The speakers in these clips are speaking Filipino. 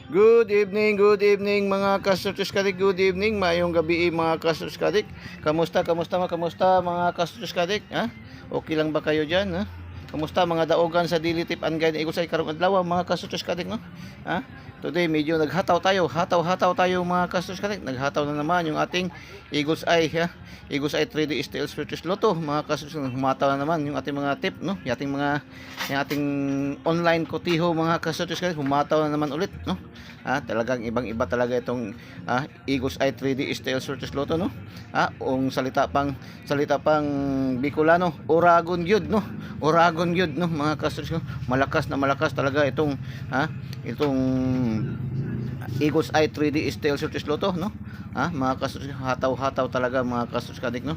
Good evening mga Kastruts Kadik. Good evening, mayong gabi mga Kastruts Kadik. Kamusta mga Kastruts Kadik? Ha? Okay lang ba kayo diyan, ha? Kamusta mga daogan sa Daily Tip and Guide Igos ay karong adlaw mga Kastruts Kadik, no? Ha? Today medyo naghataw tayo, hataw mga Kastruts Kadik. Naghataw na naman yung ating Igos Eye, ha? Igos Eye 3D Steel Spiritus Lotto mga Kastruts. Humataw na naman yung ating mga tip, no? Yung ating online kotiho mga Kastruts Kadik. Humataw na naman ulit, no? Talagang ibang-iba talaga itong Igos Eye 3D Steel Spiritus Lotto, no? Ung salita pang Bicolano, Oragon gyud, no? Oragon gyud, no mga Kastruts. Malakas talaga itong Igos Eye 3D Steel Spiritus Lotto, no? Mga Kastruts, hataw talaga mga Kastruts Kadik, no?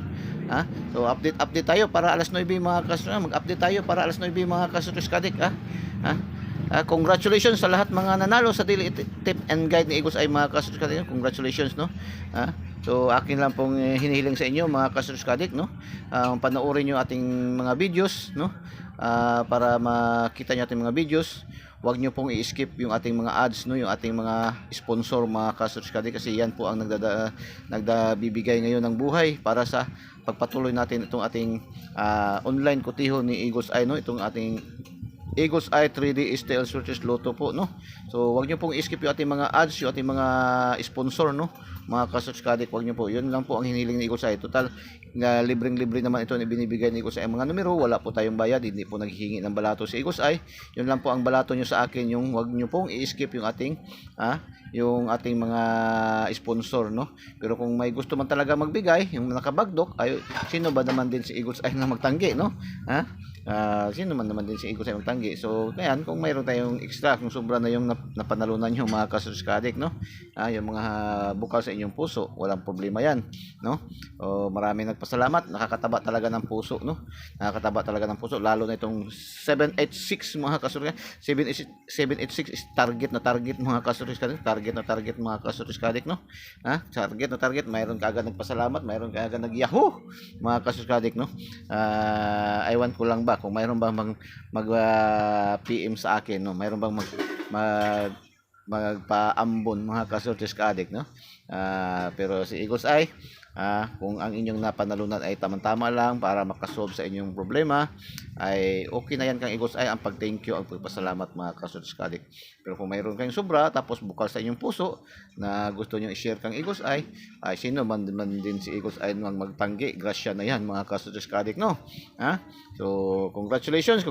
So update tayo para alas 9 mga Kastruts. Mag-update tayo para alas 9 mga Kastruts Kadik, congratulations sa lahat mga nanalo sa Daily Tip and Guide ni Igos Eye mga Kastruts Kadik. Congratulations, no? So akin lang pong hinihiling sa inyo mga Kastruts Kadik, no? Panoorin niyo ating mga videos, no? Para makita niyo ating mga videos. Huwag niyo pong i-skip yung ating mga ads, no? Yung ating mga sponsor mga Kastruts Kadik, kasi yan po ang nagdabibigay ngayon ng buhay para sa pagpatuloy natin itong ating online kotiho ni Igos Eye, no? Itong ating Igos Eye 3D Steel Spiritus Lotto po, no? So wag niyo pong i-skip yung ating mga ads, yung ating mga sponsor, no? Mga Kastruts Kadik, wag niyo po. Yun lang po ang hinihiling ni Igos Eye. Total libreng-libre naman ito na binibigay ni Igos Eye. Mga numero, wala po tayong bayad, hindi po naghihingi ng balato si Igos Eye. Yun lang po ang balato niyo sa akin, yung wag niyo pong i-skip yung ating mga sponsor, no? Pero kung may gusto man talaga magbigay, yung nakabagdok, ay sino ba naman din si Igos Eye na magtanggi, no? Sino man naman din si Igos Eye magtanggi. So ngayon, kung mayroon tayong extra, kung sobra na yung napanalunan nyo mga Kastruts Kadik, no? Yung mga bukal sa inyong puso, walang problema yan, no? Maraming nagpasalamat, nakakataba talaga ng puso, no? Nakakataba talaga ng puso, lalo na itong 786 mga Kastruts. 786 is target mga Kastruts Kadik. Target mga Kastruts Kadik, no? Target, mayroon kaagad nagpasalamat, mayroon kaagad nag-yahoo mga Kastruts Kadik, no? Ewan ko lang ba kung mayroon bang mag PM sa akin, no? Mayroon bang magpaambon mga Kastruts Kadik, no? Pero si Igos Eye, kung ang inyong napanalunan ay tamang-tama lang para makasolve sa inyong problema, ay okay na yan kang Igos Eye, ang pag-thank you, ang pagpasalamat mga Kastruts Kadik. Pero kung mayroon kayong sobra, tapos bukal sa inyong puso na gusto nyo i-share kang Igos Eye, ay sino man din si Igos Eye nang magtanggi, grasya na yan mga Kastruts Kadik, no? So congratulations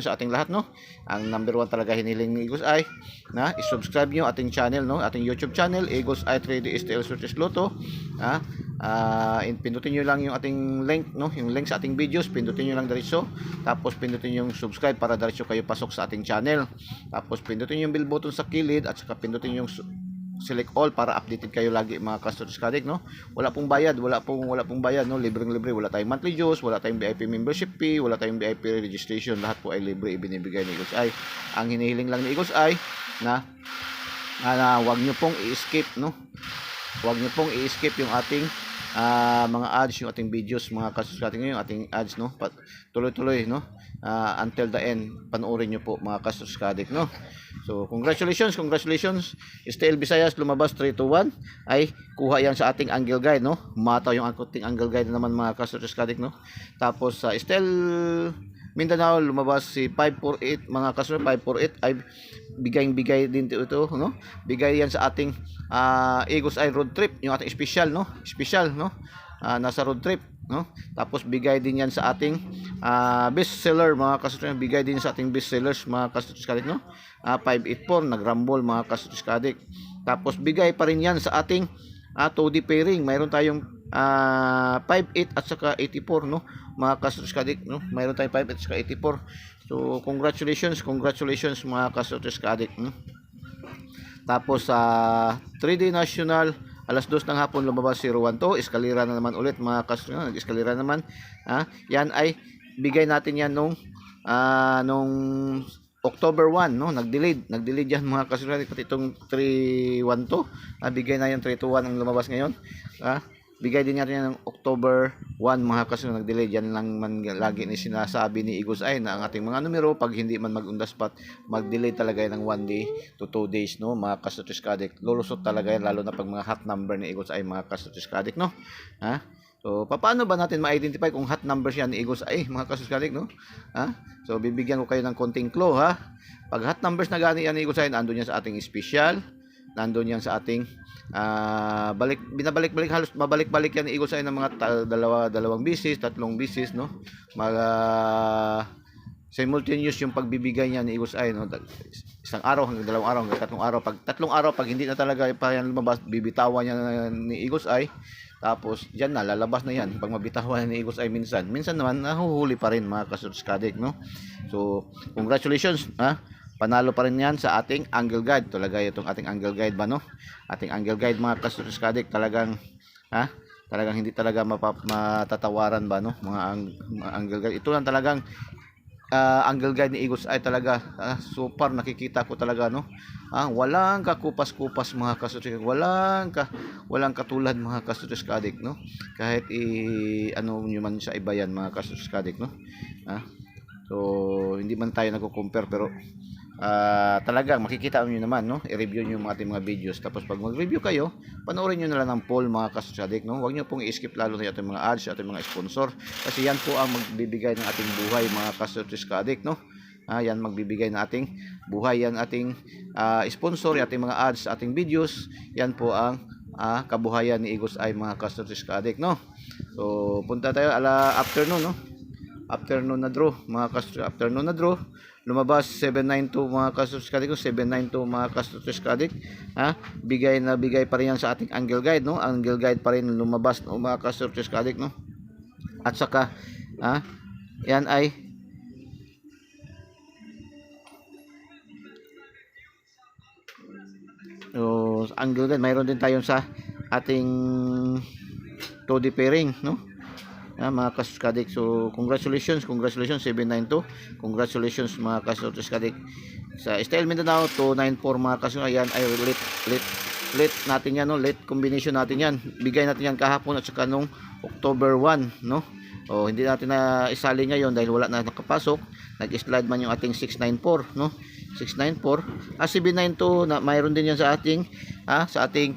sa ating lahat, no? Ang number 1 talaga hiniling ni Igos Eye na i-subscribe nyo ating channel, no? Ating YouTube channel, Igos Eye 3D Steel Spiritus Lotto. Pindutin nyo lang yung ating link, no? Yung link sa ating videos, pindutin nyo lang diretso. Tapos pindutin yung subscribe para diretso kayo pasok sa ating channel. Tapos pindutin yung bell button sa kilid, at saka pindutin yung select all para updated kayo lagi mga Kastruts Kadik, no? Wala pong bayad, no? Libreng-libre, wala tayong monthly dues, wala tayong VIP membership fee, wala tayong VIP registration, lahat po ay libre ibinibigay ni Igos Eye. Ang hinihiling lang ni Igos Eye na wag niyo pong i-skip, no? Wag niyo pong i-skip yung ating mga ads, yung ating videos mga Kastruts Kadik, yung ating ads, no? Tuloy-tuloy, no? Until the end, panoorin nyo po mga Kastruts Kadik, no? So congratulations. STL Visayas lumabas 3-1, ay kuha yan sa ating angle guide, no? Mataw yung ating angle guide naman mga Kastruts Kadik, no? Tapos sa STL Mindanao lumabas si 548 mga Kastruts. 548 ay bigay din ito, no? Bigay yan sa ating Igos Eye road trip, yung ating special, no? Nasa road trip, no? Tapos bigay din yan sa ating best seller mga Kastruts. Bigay din sa ating best sellers mga Kastruts Kadik, no? 584 nagrumble mga Kastruts Kadik. Tapos bigay pa rin yan sa ating 2D pairing. Mayroon tayong 58 at saka 84, no? Mga Kastruts Kadik, no? Mayroon tayong 58 at saka 84. So congratulations mga Kastruts Kadik, no? Tapos sa 3D National, alas 2 ng hapon lumabas 012, eskalera na naman ulit mga Kastruts, nag-eskalera naman. Yan ay bigay natin yan nung October 1, no? Nag-delayed yan mga Kastruts. Pati itong 312, bigay na yan 321 ang lumabas ngayon. bigay din natin yan ng October 1 mga kasunod nag-delay. Yan lang man lagi ni sinasabi ni Eagles Eye na ang ating mga numero pag hindi man mag-on the spot, mag-delay talaga yan ng 1 day to 2 days, no mga kasutis kadik. Lulusot talaga yan lalo na pag mga hot number ni Eagles Eye mga kasutis kadik, no. Ha? So, paano ba natin ma-identify kung hot numbers yan ni Eagles Eye mga kasutis kadik, no? Ha? So, bibigyan ko kayo ng konting clue, ha. Pag hot numbers na gani yan ni Eagles Eye, nandun yan sa ating special, nandun yan sa ating binabalik-balik, halos mabalik-balik yan ni Eagles Eye ng mga dalawang bisis, tatlong bisis, no. Simultaneous yung pagbibigay niya ni Eagles Eye, no. Isang araw hanggang dalawang araw hanggang tatlong araw pag hindi na talaga pa yan lumabas, bibitawan niya ni Eagles Eye. Tapos diyan na lalabas na yan pag mabitawan ni Eagles Eye minsan naman nahuhuli pa rin mga kasuskadik, no. So congratulations, ha. Panalo pa rin yan sa ating angle guide. Talaga itong ating angle guide ba, no? Ating angle guide mga kasuskadik, talagang talagang hindi talaga matatawaran ba, no? Mga angle guide. Ito lang talagang angle guide ni Eagles Eye talaga. Super nakikita ko talaga, no. Walang kakupas-kupas mga kasuskadik. Walang katulad mga kasuskadik, no. Kahit ano nyo man sa iba yan mga kasuskadik, no. So hindi man tayo nagko-compare pero talagang makikita niyo naman, no. I-review niyo yung ating mga videos. Tapos pag mag-review kayo, panoorin niyo na lang ng poll mga kasuskadik, no. Huwag niyo pong i-skip lalo na ating mga ads, ating mga sponsor kasi yan po ang magbibigay ng ating buhay mga kasuskadik, no. Yan magbibigay ng ating buhay, yan ating sponsor, ating mga ads, ating videos, yan po ang kabuhayan ni Eagles Eye mga kasuskadik, no. So punta tayo afternoon, no. Afternoon na draw mga kasuskadik, afternoon na draw. Lumabas 792 mga kasuskadik, 792 mga kasuskadik. Bigay na bigay pa rin yan sa ating angle guide, no. Angle guide pa rin lumabas, no, mga kasuskadik, no. At saka yan ay angle guide. Mayroon din tayo sa ating 2D pairing, no. Mga kasuskadik. So congratulations 792. Congratulations mga kasuskadik. Sa Style Mindanao 294 mga kasuskadik. Yan ay late natin yan, no. Late combination natin yan. Bigay natin yan kahapon at saka nung October 1, no. Hindi natin na isali ngayon dahil wala na nakapasok. Nag-slide man yung ating 694, no. 694. 792 na mayroon din yan sa ating sa ating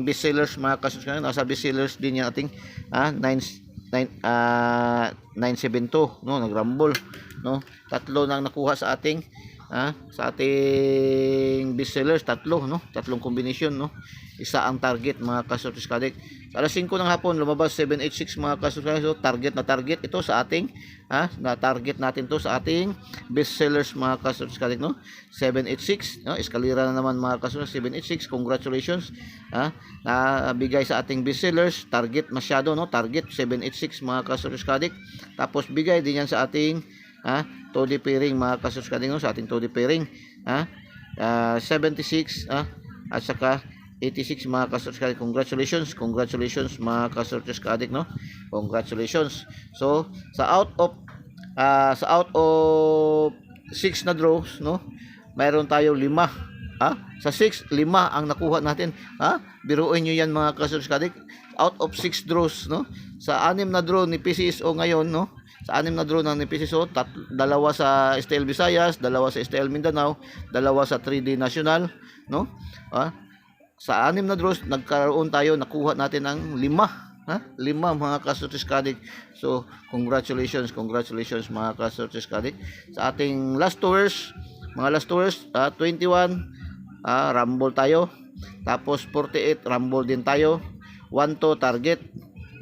best sellers mga kasuskadik. Nasa best sellers din yan ating 972, no, nagrumble, no. Tatlo nang nakuha sa ating best sellers, tatlong combination, no. Isa ang target mga kasuskadik. Sa alas 5 ng hapon lumabas 786 mga kasuskadik. So target ito sa ating na target natin to sa ating best sellers mga kasuskadik, no. 786, no, eskalera na naman mga kasuskadik. 786, congratulations, nabigay sa ating best sellers. Target masyado, no, target 786 mga kasuskadik. Tapos bigay din yan sa ating 2D pairing mga kasuskadik, no, sa ating 2D pairing 76 at saka 86 mga kasuskadik. Congratulations mga kasuskadik, no. Congratulations. So sa out of 6 na draws, no, mayroon tayo 5. Sa 6, 5 ang nakuha natin. Biruin nyo yan mga kasuskadik. Out of 6 draws, no. Sa 6 na draw ni PCSO ngayon, no. Sa 6 na draw ng PCSO, 2 sa STL Visayas, 2 sa STL Mindanao, 2 sa 3D National, no. Sa 6 na draws nakuha natin ng 5 mga kasuskadik. So congratulations mga kasuskadik. Sa ating last tours, mga last tours 21 rumble tayo. Tapos 48 rumble din tayo. 12 target,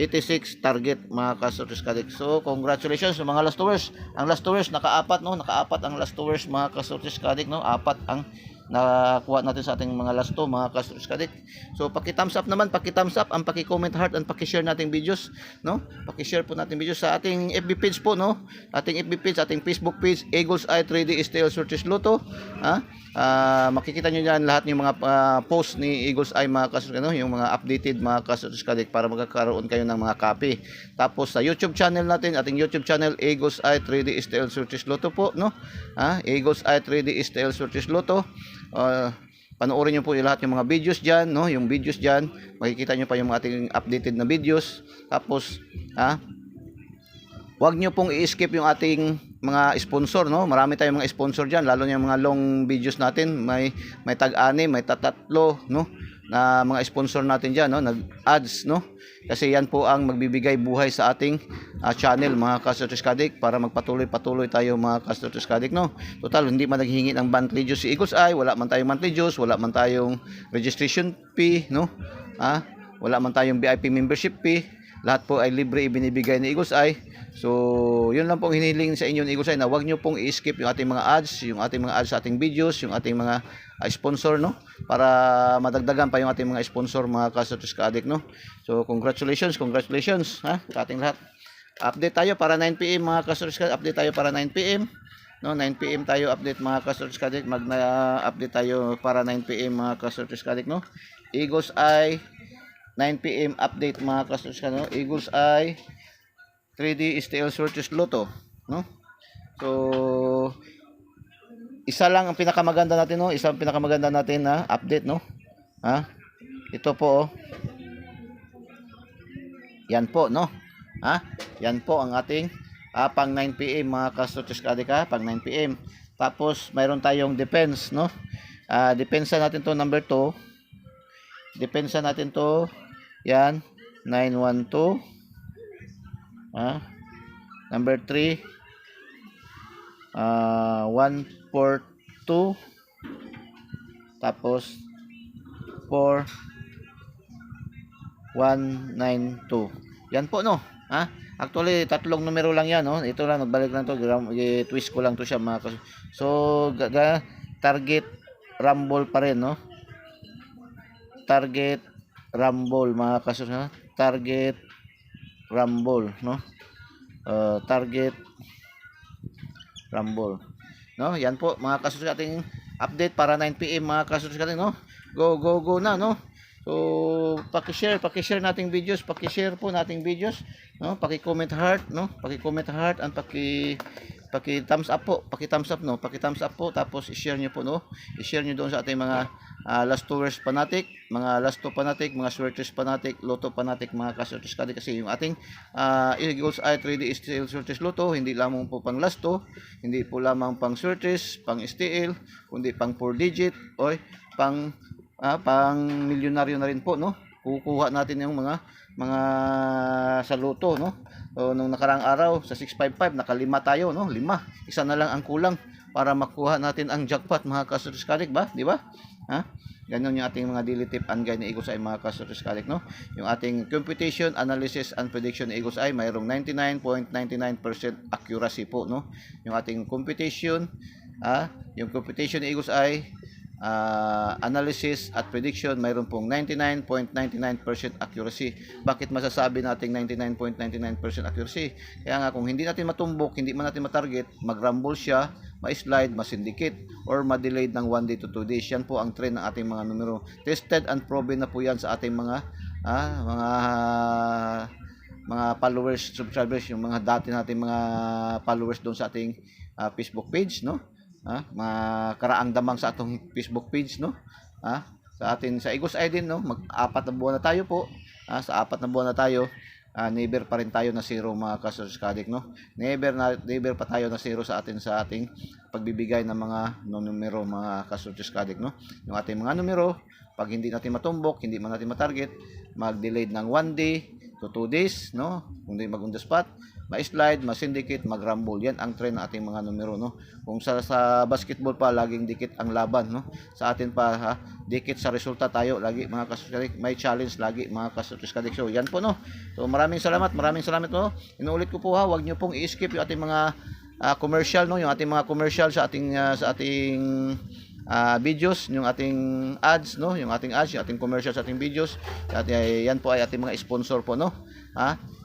86 target mga kasuskadik. So congratulations sa mga last tours. Ang last tours naka-4, no, naka-4 ang last tours mga kasuskadik, no. 4 ang nakuha natin sa ating mga last 2 mga kasuskadik. So paki-thumbs up naman, paki-thumbs up, ang paki-comment heart, and paki-share nating videos, no. Paki-share po natin videos sa ating FB page po, no. Ating FB page, ating Facebook page, Eagles Eye 3D STL Sorties Lotto. Makikita nyo dyan lahat yung mga post ni Eagles Eye mga kasuskadik, no? Yung mga updated mga kasuskadik para magkakaroon kayo ng mga copy. Tapos sa YouTube channel natin, ating YouTube channel Eagles Eye 3D STL Sorties Lotto po, no. Eagles Eye 3D STL Sorties Lotto. panoorin niyo po yung lahat yung mga videos diyan, no? Yung videos diyan, makikita niyo pa yung ating updated na videos. Tapos huwag niyo pong i-skip yung ating mga sponsor, no? Marami tayong mga sponsor diyan, lalo na yung mga long videos natin, may tag-ani, may tatatlo, no? Na mga sponsor natin diyan, no? Nag-ads, no? Kasi yan po ang magbibigay buhay sa ating channel, mga Kasortes Kadik, para magpatuloy-patuloy tayo, mga Kasortes Kadik, no? Total, hindi man naghihingi ng monthly dues si Eagles Eye, wala man tayong monthly dues, wala man tayong registration fee, no? Wala man tayong VIP membership fee. Lahat po ay libre ibinibigay ni Eagles Eye. So, yun lang pong hinihiling sa inyo ni Eagles Eye, na huwag nyo pong i-skip yung ating mga ads, yung ating mga ads sa ating videos, yung ating mga sponsor, no? Para madagdagan pa yung ating mga sponsor, mga Kasortes Kadik, no? So, congratulations sa ating lahat. Update tayo para 9 PM, mga Kasortes Kadik. Update tayo para 9 PM. No, 9 PM tayo update, mga Kasortes Kadik. Update tayo para 9 PM, mga Kasortes Kadik, no? Eagles Eye 9 PM update, mga Kasortes Kadik, no? Eagles Eye 3D STL Sortes Lotto, no? So, isa lang ang pinakamaganda natin, no? Isang pinakamaganda natin na update, no? Ito po, oh. Yan po, no? Yan po ang ating pang 9 PM, mga Kasortes Kadik, pang 9 PM. Tapos mayroon tayong defense, no? Depensa natin to, number 2. Depensa natin to. Yan, 912. Number 3, 142. Tapos 4192. Yan po, no? Actually, tatlong numero lang yan, no? Ito lang, nagbalik lang to, i-twist ko lang to siya, mga so, target rumble pa rin, no? Target rumble, mga Kasortes, target rumble, no? Target rumble, no? Yan po, mga Kasortes, ating update para 9 PM, mga Kasortes, no? Go na, no? So, paki-share nating videos, paki-share po nating videos, no? Paki-comment heart, no? Paki-comment heart and paki-thumbs up po, paki-thumbs up, no? Paki-thumbs up po, tapos i-share niyo po, no? I-share niyo doon sa ating mga last tours fanatic, mga last two fanatic, mga swertres fanatic, lotto fanatic, mga Kasortes Kadik, kasi yung ating Eagles Eye 3D STL Swertres Lotto, hindi lamang po pang last two, hindi po lamang pang swertres, pang STL, kundi pang 4 digit, o pang milyonaryo na rin po, no? Kukuha natin yung mga sa loto, no? So, nung nakarang araw sa 655 nakalima tayo, no? 5. Isa na lang ang kulang para makuha natin ang jackpot, mga Kasortes Kadik, ba? Di ba? Ganyan yung ating mga daily tip and guide ni Eagles Eye, mga Kasortes Kadik, no? Yung ating computation, analysis and prediction ni Eagles Eye, mayroong 99.99% accuracy po, no? Yung ating computation, yung computation ni Eagles Eye, analysis at prediction, mayroon pong 99.99% accuracy. Bakit masasabi nating 99.99% accuracy? Kaya nga, kung hindi natin matumbok, hindi man natin matarget, mag-rumble siya, ma-slide, ma-syndicate, or ma-delayed ng 1 day to 2 days. Yan po ang trend ng ating mga numero. Tested and proven na po yan sa ating mga followers, subscribers, yung mga dati natin mga followers doon sa ating Facebook page, no? Mga karaang damang sa atong Facebook page, no? Sa atin, sa Eagles Eye din, no? Mag-4 na buwan na tayo po. Sa 4 na buwan na tayo, never pa rin tayo na zero, mga Kasortes Kadik, no? Never pa tayo na zero sa ating pagbibigay ng mga numero, mga Kasortes Kadik, no? Yung ating mga numero, pag hindi natin matumbok, hindi man natin matarget, mag-delayed ng 1 day to 2 days, no? Kung di mag on the spot, ma-slide, ma-syndicate, mag-rumble. Yan ang trend ng ating mga numero, no? Kung sa basketball pa, laging dikit ang laban, no? Sa atin pa, dikit sa resulta tayo lagi, mga Kasortes Kadik. May challenge lagi, mga Kasortes Kadik. So, yan po, no? So, maraming salamat, no? Inuulit ko po, huwag nyo pong i-skip yung ating mga commercial, no? Yung ating mga commercial sa ating videos, yung ating ads, no? Yung ating ads, yung ating commercial sa ating videos. At yan po ay ating mga sponsor po, no?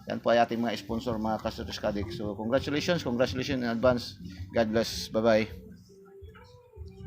Yan po ay ating mga sponsor, mga Kasortes Kadik. So, congratulations in advance. God bless. Bye-bye.